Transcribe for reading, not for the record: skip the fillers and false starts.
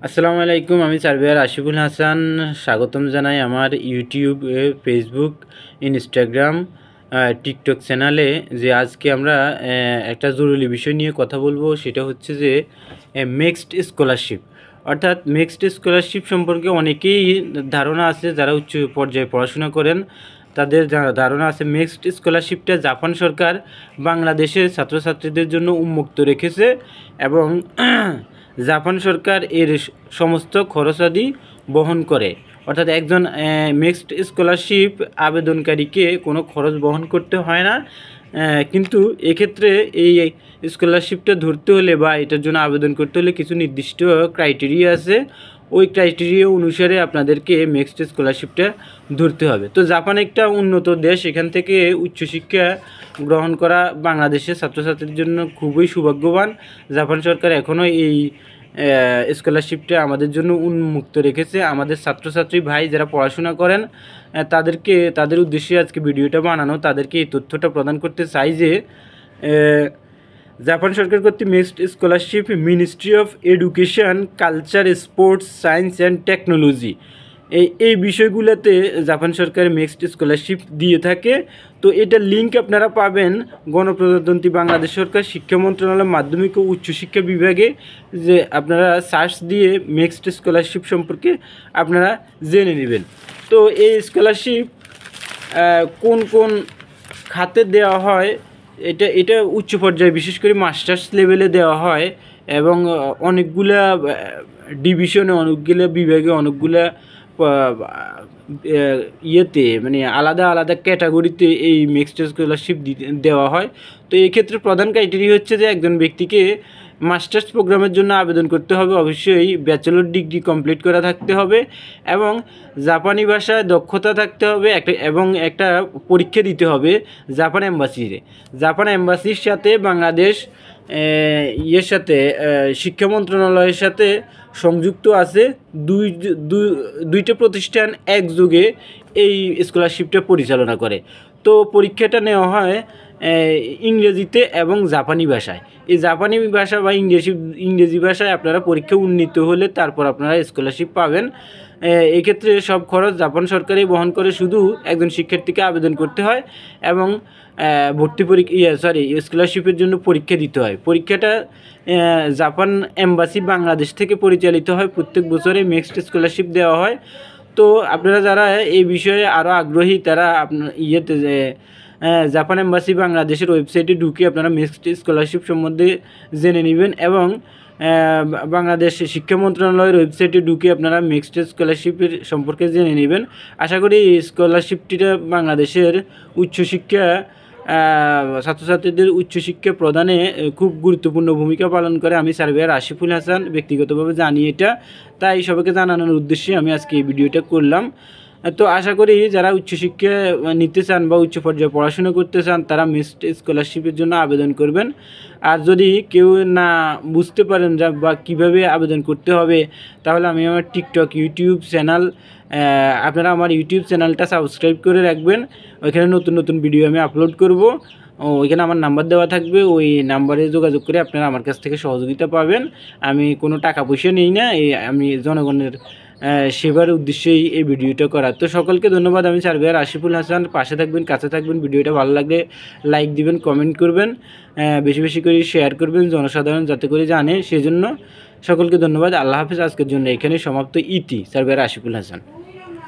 আসসালামু আলাইকুম। আমি সার্ভেয়ার আশিফুল হাসান। স্বাগতম জানাই আমার ইউটিউব, ফেসবুক, ইনস্টাগ্রাম, টিকটক চ্যানেলে। যে আজকে আমরা একটা জরুরি বিষয় নিয়ে কথা বলবো, সেটা হচ্ছে যে মিক্সড স্কলারশিপ। অর্থাৎ মিক্সড স্কলারশিপ সম্পর্কে অনেকেই ধারণা আছে, যারা উচ্চ পর্যায়ে পড়াশোনা করেন তাদের ধারণা আছে মিক্সড স্কলারশিপটা জাপান সরকার বাংলাদেশের ছাত্রছাত্রীদের জন্য উন্মুক্ত রেখেছে এবং জাপান সরকার এর সমস্ত খরচাদি বহন করে। অর্থাৎ একজন মিক্সড স্কলারশিপ আবেদনকারীকে কোনো খরচ বহন করতে হয় না। কিন্তু এক্ষেত্রে এই স্কলারশিপটা ধরতে হলে বা এটার জন্য আবেদন করতে হলে কিছু নির্দিষ্ট ক্রাইটেরিয়া আছে। ওই ক্রাইটেরিয়া অনুসারে আপনাদেরকে মিক্সড স্কলারশিপটা ধরতে হবে। তো জাপান একটা উন্নত দেশ, এখান থেকে উচ্চশিক্ষা গ্রহণ করা বাংলাদেশের ছাত্রছাত্রীর জন্য খুবই সৌভাগ্যবান। জাপান সরকার এখনও এই স্কলারশিপটা আমাদের জন্য উন্মুক্ত রেখেছে। আমাদের ছাত্রছাত্রী ভাই যারা পড়াশোনা করেন তাদের উদ্দেশ্যে আজকে ভিডিওটা বানানো, তাদেরকে এই তথ্যটা প্রদান করতে চাই যে জাপান সরকার কর্তৃক mixed scholarship ministry of education, culture, sports, science and technology এই বিষয়গুলোতে জাপান সরকার মিক্সড স্কলারশিপ দিয়ে থাকে। তো এটার লিঙ্ক আপনারা পাবেন গণপ্রজাতন্ত্রী বাংলাদেশ সরকার শিক্ষা মন্ত্রণালয় মাধ্যমিক ও উচ্চশিক্ষা বিভাগে। যে আপনারা সার্চ দিয়ে মিক্সড স্কলারশিপ সম্পর্কে আপনারা জেনে নেবেন। তো এই স্কলারশিপ কোন কোন খাতে দেওয়া হয়, এটা উচ্চ পর্যায়ে বিশেষ করে মাস্টার্স লেভেলে দেওয়া হয় এবং অনেকগুলা ডিভিশনে, অনেকগুলো বিভাগে, অনেকগুলা ইয়েতে মানে আলাদা আলাদা ক্যাটাগরিতে এই মিক্সড স্কলারশিপ দেওয়া হয়। তো এই ক্ষেত্রে প্রধান ক্রাইটেরিয়া হচ্ছে যে একজন ব্যক্তিকে মাস্টার্স প্রোগ্রামের জন্য আবেদন করতে হবে, অবশ্যই ব্যাচেলর ডিগ্রি কমপ্লিট করা থাকতে হবে এবং জাপানি ভাষায় দক্ষতা থাকতে হবে এবং একটা পরীক্ষা দিতে হবে জাপান এম্বাসির সাথে। বাংলাদেশ ইয়ের সাথে শিক্ষা মন্ত্রণালয়ের সাথে সংযুক্ত আছে। দুইটা প্রতিষ্ঠান একযোগে এই স্কলারশিপটা পরিচালনা করে। তো পরীক্ষাটা নেওয়া হয় ইংরেজিতে এবং জাপানি ভাষায়। এই জাপানি ভাষা বা ইংরেজি ভাষায় আপনারা পরীক্ষা উন্নীত হলে তারপর আপনারা স্কলারশিপ পাবেন। এক্ষেত্রে সব খরচ জাপান সরকারই বহন করে, শুধু একজন শিক্ষার্থীকে আবেদন করতে হয় এবং স্কলারশিপের জন্য পরীক্ষা দিতে হয়। পরীক্ষাটা জাপান এম্বাসি বাংলাদেশ থেকে পরিচালিত হয়। প্রত্যেক বছরে মিক্সড স্কলারশিপ দেওয়া হয়। তো আপনারা যারা এই বিষয়ে আরও আগ্রহী, তারা আপনার জাপান এম্বাসি বাংলাদেশের ওয়েবসাইটে ঢুকে আপনারা মিক্সড স্কলারশিপ সম্বন্ধে জেনে নেবেন এবং বাংলাদেশ শিক্ষা মন্ত্রণালয়ের ওয়েবসাইটে ঢুকে আপনারা মিক্সড স্কলারশিপের সম্পর্কে জেনে নেবেন। আশা করি এই স্কলারশিপটিটা বাংলাদেশের উচ্চশিক্ষা ছাত্রছাত্রীদের উচ্চশিক্ষা প্রদানে খুব গুরুত্বপূর্ণ ভূমিকা পালন করে। আমি সার্ভেয়ার আশিফুল হাসান ব্যক্তিগতভাবে জানি এটা, তাই সবাইকে জানানোর উদ্দেশ্যে আমি আজকে এই ভিডিওটা করলাম। তো আশা করি যারা উচ্চশিক্ষা নিতে চান বা উচ্চ পর্যায়ে পড়াশোনা করতে চান তারা মিক্সড স্কলারশিপের জন্য আবেদন করবেন। আর যদি কেউ না বুঝতে পারেন বা কীভাবে আবেদন করতে হবে, তাহলে আমি আমার টিকটক, ইউটিউব চ্যানেল, আপনারা আমার ইউটিউব চ্যানেলটা সাবস্ক্রাইব করে রাখবেন। ওইখানে নতুন নতুন ভিডিও আমি আপলোড করব। ওইখানে আমার নাম্বার দেওয়া থাকবে, ওই নাম্বারে যোগাযোগ করে আপনারা আমার কাছ থেকে সহযোগিতা পাবেন। আমি কোনো টাকা পয়সা নিই না, আমি জনগণের সেবার উদ্দেশ্যেই এই ভিডিওটা করা। তো সকলকে ধন্যবাদ। আমি সার্ভেয়ার আশিফুল হাসান। পাশে থাকবেন, কাছে থাকবেন। ভিডিওটা ভালো লাগলে লাইক দিবেন, কমেন্ট করবেন, বেশি বেশি করে শেয়ার করবেন জনসাধারণ যাতে করে জানে। সেজন্য সকলকে ধন্যবাদ। আল্লাহ হাফেজ। আজকের জন্য এখানে সমাপ্ত। সার্ভেয়ার আশিফুল হাসান।